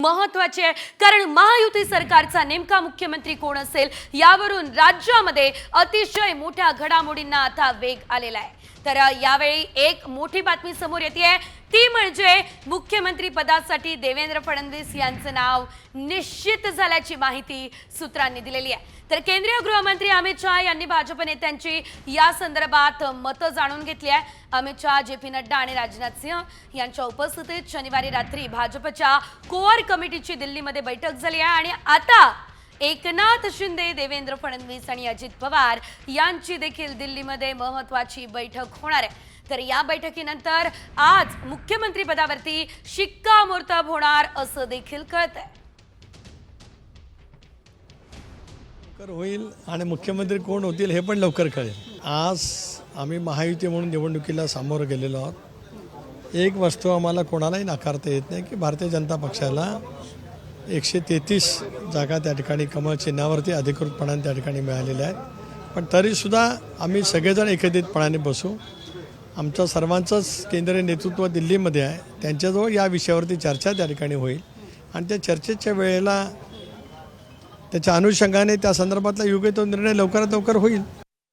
महत्त्वाचे आहे, कारण महायुती सरकारचा नेमका मुख्यमंत्री कोण असेल यावरून राज्यामध्ये अतिशय मोठ्या घडामोडींना आता वेग आलेला आहे। तर यावेळी एक मोठी बातमी समोर येते, ती म्हणजे मुख्यमंत्री पदासाठी देवेंद्र फडणवीस यांचं नाव निश्चित झाल्याची माहिती सूत्रांनी दिलेली आहे। तर केंद्रीय गृहमंत्री अमित शहा यांनी भाजप नेत्यांची या संदर्भात मतं जाणून घेतली आहे। अमित शहा, जे.पी. नड्डा आणि राजनाथ सिंह यांच्या उपस्थितीत शनिवारी रात्री भाजपच्या कोअर कमिटीची दिल्लीमध्ये बैठक झाली आहे आणि आता एकनाथ शिंदे, देवेंद्र फडणवीस आणि अजित पवार यांची देखील दिल्लीमध्ये महत्त्वाची बैठक होणार आहे। तर या बैठकीनंतर आज मुख्यमंत्री पदावरती शिक्कामोर्तब होणार असं देखील कळतंय। लवकर होईल आणि मुख्यमंत्री कोण होतील हे पण लवकर कळेल। आज आम्ही महायुती म्हणून निवडणुकीला सामोरं गेलेलो आहोत। एक वस्तू आम्हाला कोणालाही नाकारता येत नाही की भारतीय जनता पक्षाला 133 जागा त्या ठिकाणी कमळ चिन्हावरती अधिकृतपणाने त्या ठिकाणी मिळालेल्या आहेत। पण तरीसुद्धा आम्ही सगळेजण एकत्रितपणाने बसू। आमच्या सर्वांचंच केंद्रीय नेतृत्व दिल्लीमध्ये आहे, त्यांच्याजवळ या विषयावरती चर्चा त्या ठिकाणी होईल आणि त्या चर्चेच्या वेळेला त्याच्या अनुषंगाने त्या संदर्भातला योग्य तो निर्णय लवकरात लवकर होईल।